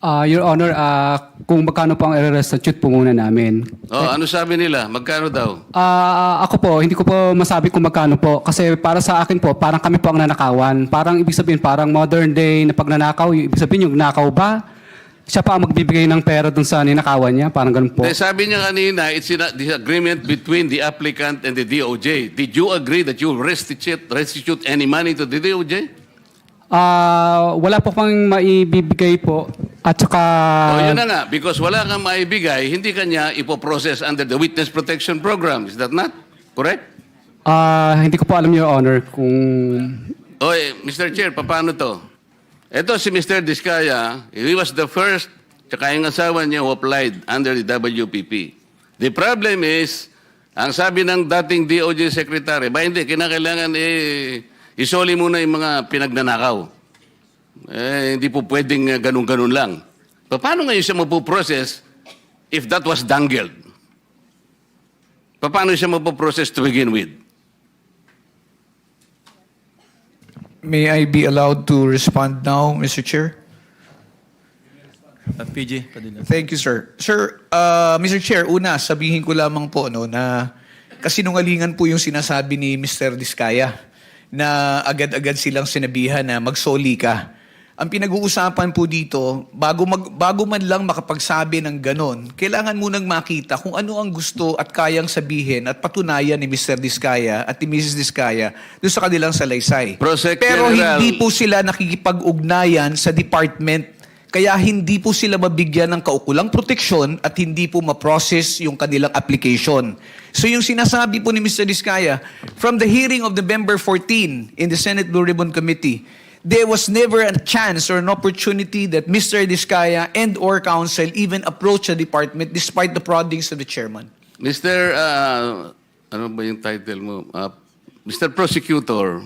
Your Honor, kung magkano po ang i-restitute po muna namin. Oh, ano sabi nila? Magkano daw? Ako po, hindi ko po masabi kung magkano po. Kasi para sa akin po, parang kami po ang nanakawan. Parang ibig sabihin, parang modern day na pagnanakaw. Ibig sabihin, yung nakaw ba? Siya pa ang magbibigay ng pera dun sa ninakawan niya. Parang ganun po. Sabi niya kanina, it's a disagreement between the applicant and the DOJ. Did you agree that you restitute any money to the DOJ? Wala po pang maibibigay po. At saka... Yun na nga. Because wala kang maibigay, hindi kanya ipoprocess under the Witness Protection Program. Is that not correct? Hindi ko po alam, Your Honor, kung... Mr. Chair, paano to? Ito si Mr. Diskaya, he was the first, tsaka yung asawa niya who applied under the WPP. The problem is, ang sabi ng dating DOJ Secretary, hindi, kinakailangan isoli muna yung mga pinagnanakaw. Hindi po pwedeng ganun-ganun lang. Paano ngayon siya mapuprocess if that was dangled? Paano siya mapuprocess to begin with? May I be allowed to respond now, Mr. Chair? PG, Padilla. Thank you, sir. Sir, Mr. Chair, una, sabihin ko lamang po na kasinungalingan po yung sinasabi ni Mr. Diskaya na agad-agad silang sinabihan na magsoli ka. Ang pinag-uusapan po dito, bago man lang makapagsabi ng ganon, kailangan munang makita kung ano ang gusto at kayang sabihin at patunayan ni Mr. Diskaya at ni Mrs. Diskaya doon sa kanilang salaysay. Pero hindi po sila nakikipag-ugnayan sa department. Kaya hindi po sila mabigyan ng kaukulang proteksyon at hindi po ma-process yung kanilang application. So yung sinasabi po ni Mr. Diskaya, from the hearing of November 14 in the Senate Blue Ribbon Committee, there was never a chance or an opportunity that Mr. Diskaya and or counsel even approach the department despite the proddings of the chairman. Mr. Ano ba yung title mo? Mr. Prosecutor,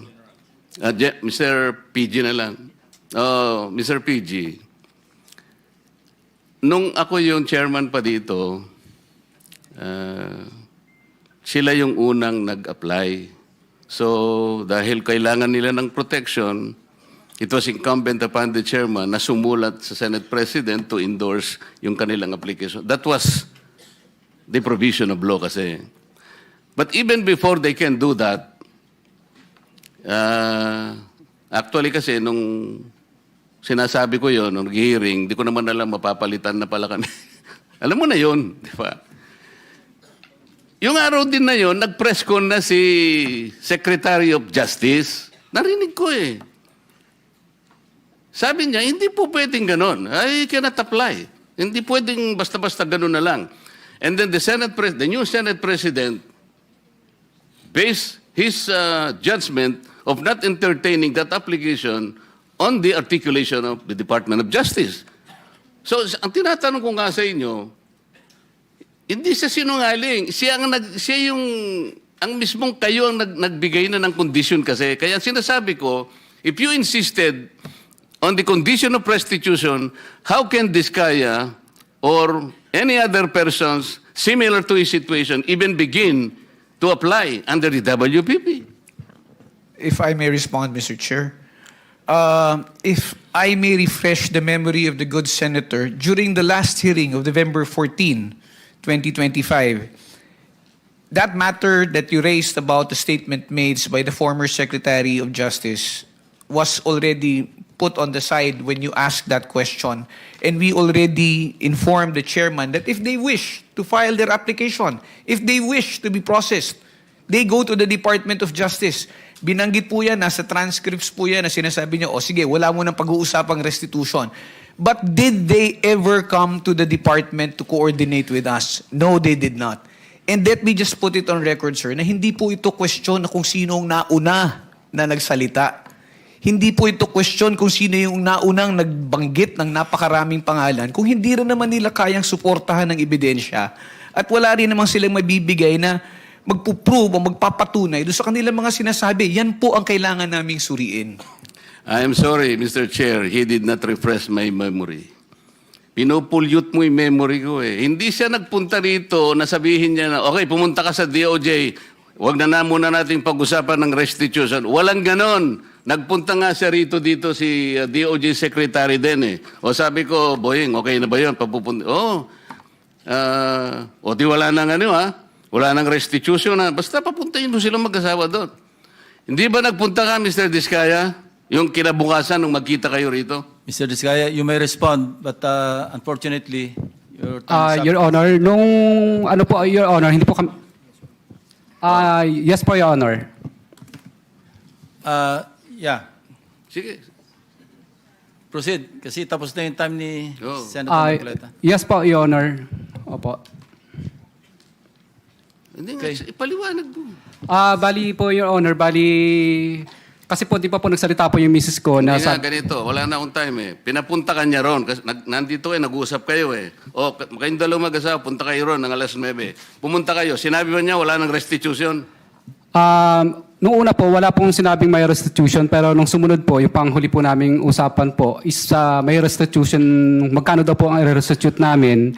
Mr. PG na lang. Mr. PG, nung ako yung chairman pa dito, sila yung unang nag-apply. So, dahil kailangan nila ng protection, it was incumbent upon the chairman na sumulat sa Senate President to endorse yung kanilang application. That was the provision of law kasi. But even before they can do that, actually kasi nung sinasabi ko yon nung hearing, di ko naman alam mapapalitan na pala kami. Alam mo na yon, di ba? Yung araw din na yon, nag-press con na si Secretary of Justice. Narinig ko eh. Sabi niya, hindi po pwedeng ganon. I cannot apply. Hindi pwedeng basta-basta ganon na lang. And then the new Senate President based his judgment of not entertaining that application on the articulation of the Department of Justice. So, ang tinatanong ko nga sa inyo, hindi siya sinungaling. Ang mismong kayo ang nagbigay na ng condition kasi. Kaya sinasabi ko, if you insisted on the condition of restitution, how can Diskaya or any other persons similar to his situation even begin to apply under the WPP? If I may respond, Mr. Chair. If I may refresh the memory of the good senator, during the last hearing of November 14, 2025, that matter that you raised about the statement made by the former Secretary of Justice was already put on the side when you asked that question. And we already informed the chairman that if they wish to file their application, if they wish to be processed, they go to the Department of Justice. Binanggit po yan, nasa transcripts po yan na sinasabi niyo, sige, wala mo nang pag-uusapang restitution. But did they ever come to the department to coordinate with us? No, they did not. And let me just put it on record, sir, na hindi po ito question na kung sinong nauna na nagsalita. Hindi po ito question kung sino yung naunang nagbanggit ng napakaraming pangalan kung hindi rin naman nila kayang suportahan ng ebidensya at wala rin naman silang mabibigay na magpuprove o magpapatunay doon sa kanilang mga sinasabi. Yan po ang kailangan naming suriin. I am sorry, Mr. Chair, he did not refresh my memory. Pinopulyut mo yung memory ko eh. Hindi siya nagpunta rito na sabihin niya na, okay, pumunta ka sa DOJ, wag na muna nating pag-usapan ng restitution. Walang ganon. Nagpunta nga siya rito dito si DOJ Secretary din eh. O sabi ko, Boying, okay na ba yun? Papupunta. O di wala nang ano ha? Wala nang restitution na. Basta papuntahin mo silang mag-asawa doon. Hindi ba nagpunta ka, Mr. Diskaya? Yung kinabukasan nung magkita kayo rito? Mr. Diskaya, you may respond, but unfortunately, your time is up. Your Honor, nung ano po, Your Honor, hindi po kami... yes po, Your Honor. Yeah, Sige. proceed. Kasi tapos na yung time ni Oh. Senator Marcoleta. Yes po, Your Honor. Opo. Hindi Okay. nga, ipaliwanag mo. Bali po, Your Honor, kasi po di pa po nagsalita po yung misis ko na Hindi nga, ganito. Wala na akong time eh. Pinapunta ka niya ron. Kasi nandito nag-uusap kayo eh. O, kayong dalawang mag-asawa, punta kayo ron ng alas 9. Pumunta kayo. Sinabi mo niya, wala nang restitution. Noong una po, wala pong sinabing may restitution, pero nung sumunod po, yung panghuli po naming usapan po is may restitution, magkano daw po ang i-restitute namin.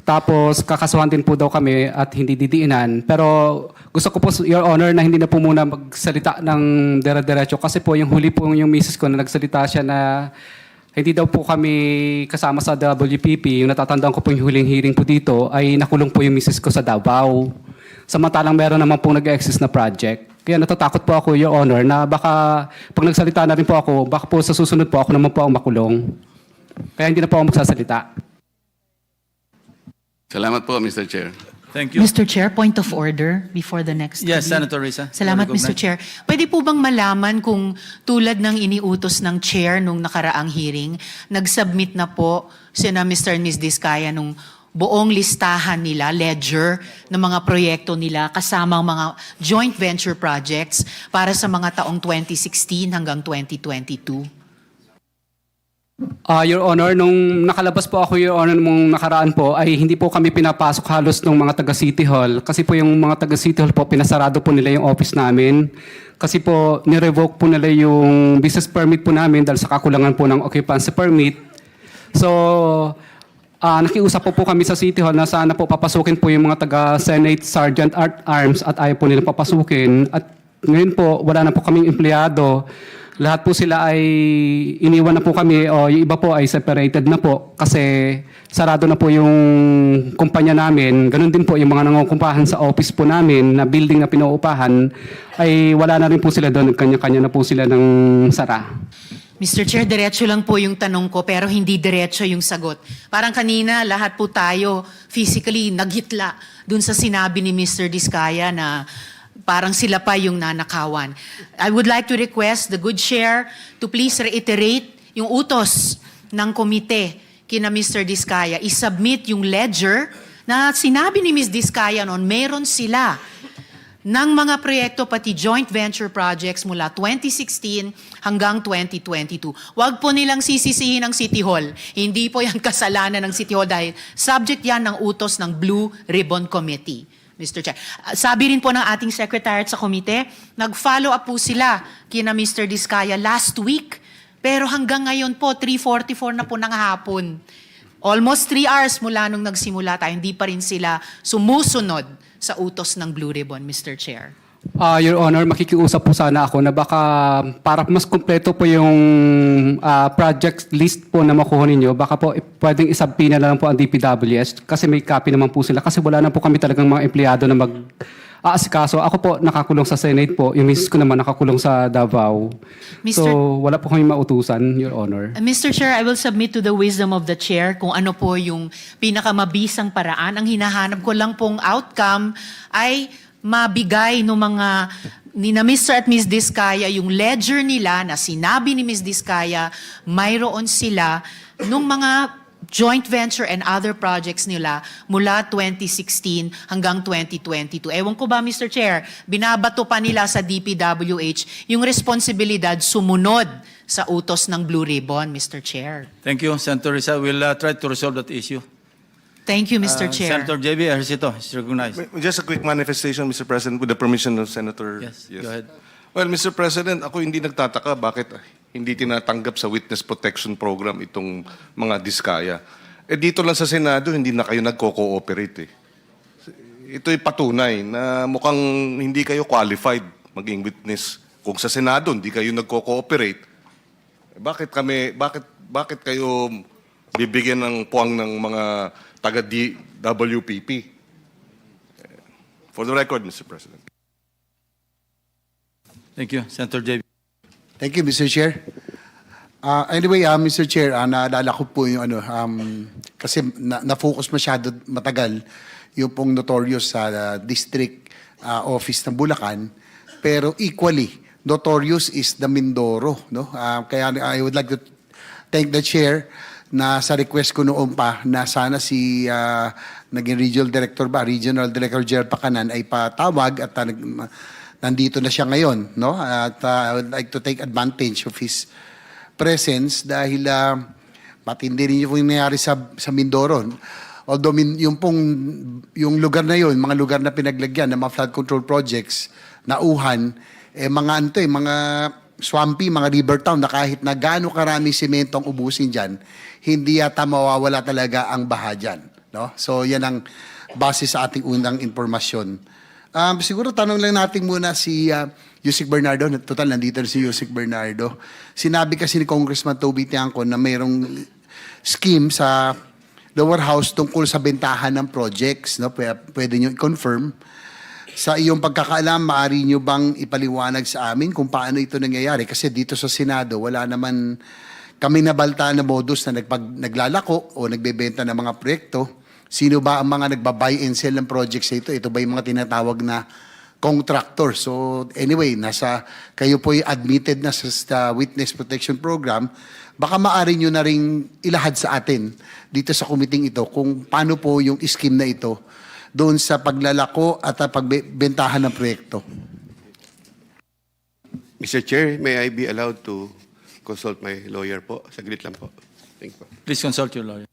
Tapos kakasuhan din po daw kami at hindi didiinan. Pero gusto ko po, Your Honor, na hindi na po muna magsalita ng dire-diretso kasi po yung huli po yung misis ko na nagsalita siya na hindi daw po kami kasama sa WPP. Yung natatandaan ko po yung huling hearing po dito ay nakulong po yung misis ko sa Davao. Samantalang meron naman pong nag-exist na project. Kaya natatakot po ako, Your Honor, na baka pag nagsalita na rin po ako, baka po sa susunod po ako naman po ang makulong. Kaya hindi na po ako magsasalita. Salamat po, Mr. Chair. Thank you. Mr. Chair, point of order before the next. Yes, hearing. Senator Risa. Salamat, Very good, Mr. ma'am. Chair. Pwede po bang malaman kung tulad ng iniutos ng chair nung nakaraang hearing, nag-submit na po sina Mr. and Ms. Diskaya nung buong listahan nila, ledger, ng mga proyekto nila kasama ang mga joint venture projects para sa mga taong 2016 hanggang 2022? Your Honor, nung nakalabas po ako, Your Honor, nung nakaraan po, ay hindi po kami pinapasok halos ng mga taga City Hall. Kasi po yung mga taga City Hall po, pinasarado po nila yung office namin. Kasi po, nirevoke po nila yung business permit po namin dahil sa kakulangan po ng occupancy permit. So, nakiusap po kami sa City Hall na sana po papasukin po yung mga taga Senate Sergeant at Arms at ayaw po nila papasukin. At ngayon po, wala na po kaming empleyado. Lahat po sila ay iniwan na po kami o yung iba po ay separated na po kasi sarado na po yung kumpanya namin. Ganun din po yung mga nangungumpahan sa office po namin na building na pinauupahan ay wala na rin po sila doon. Kanya-kanya na po sila ng sara. Mr. Chair, diretso lang po yung tanong ko pero hindi diretso yung sagot. Parang kanina, lahat po tayo physically naghitla dun sa sinabi ni Mr. Diskaya na parang sila pa yung nanakawan. I would like to request the good chair to please reiterate yung utos ng komite kina Mr. Diskaya. I-submit yung ledger na sinabi ni Ms. Diskaya noon, meron sila ng mga proyekto pati joint venture projects mula 2016 hanggang 2022. Huwag po nilang sisisihin ang City Hall. Hindi po yan kasalanan ng City Hall dahil subject yan ng utos ng Blue Ribbon Committee. Mr. Chair. Sabi rin po ng ating secretariat sa komite, nag-follow up po sila kina Mr. Diskaya last week. Pero hanggang ngayon po, 3:44 na po ng hapon. Almost 3 hours mula nung nagsimula tayo, hindi pa rin sila sumusunod sa utos ng Blue Ribbon, Mr. Chair. Your Honor, makikiusap po sana ako na baka para mas kumpleto po yung project list po na makuha ninyo, baka po pwedeng isubpoena na lang po ang DPWS kasi may copy naman po sila kasi wala na po kami talagang mga empleyado na mag-aasikaso. Ako po nakakulong sa Senate po, yung misis ko naman nakakulong sa Davao. Mr. So wala po kami mautusan, Your Honor. Mr. Chair, I will submit to the wisdom of the chair kung ano po yung pinakamabisang paraan. Ang hinahanap ko lang pong outcome ay mabigay ng mga ni na Mr. at Ms. Diskaya yung ledger nila na sinabi ni Ms. Diskaya mayroon sila nung mga joint venture and other projects nila mula 2016 hanggang 2022. Ewan ko ba, Mr. Chair, binabato pa nila sa DPWH yung responsibilidad sumunod sa utos ng Blue Ribbon, Mr. Chair. Thank you, Senator Risa. We'll try to resolve that issue. Thank you, Mr. Chair. Senator JB Ejercito is recognized. Just a quick manifestation, Mr. President, with the permission of Senator. Yes, go ahead. Well, Mr. President, ako hindi nagtataka bakit hindi tinatanggap sa Witness Protection Program itong mga Diskaya. Dito lang sa Senado, hindi na kayo nagko-cooperate. Ito'y patunay na mukhang hindi kayo qualified maging witness kung sa Senado hindi kayo nagko-cooperate, bakit kayo bibigyan ng puwang ng mga taga WPP? For the record, Mr. President. Thank you, Senator JB. Thank you, Mr. Chair. Anyway, Mr. Chair, naalala ko po yung kasi na-focus masyado matagal yung pong notorious sa district office ng Bulacan, pero equally notorious is the Mindoro, no? Kaya I would like to thank the chair na sa request ko noon pa na sana si naging Regional Director Gerald Pacanan ay patawag at nandito na siya ngayon, no? At I would like to take advantage of his presence dahil matindi rin yung nangyari sa Mindoro. Although yung lugar na yun, mga lugar na pinaglagyan ng mga flood control projects, nauhan, mga swampy, mga river town na kahit na gaano karami semento ang ubusin dyan, hindi yata mawawala talaga ang baha dyan. No? So yan ang base sa ating unang impormasyon. Siguro tanong lang natin muna si Yusek Bernardo. Total, nandito na si Yusek Bernardo. Sinabi kasi ni Congressman Toby Tiangco na mayroong scheme sa lower house tungkol sa bentahan ng projects. No? Pwede nyo i-confirm. Sa iyong pagkakaalam, maaari nyo bang ipaliwanag sa amin kung paano ito nangyayari? Kasi dito sa Senado, wala naman kami nabalta na modus na naglalako o nagbebenta ng mga proyekto. Sino ba ang mga nagbabuy and sell ng projects ito? Ito ba yung mga tinatawag na contractor? So anyway, kayo po admitted na sa Witness Protection Program. Baka maaari nyo na rin ilahad sa atin dito sa committee ito kung paano po yung scheme na ito doon sa paglalako at pagbentahan ng proyekto. Mr. Chair, may I be allowed to consult my lawyer po? Saglit lang po. Thank you. Please consult your lawyer.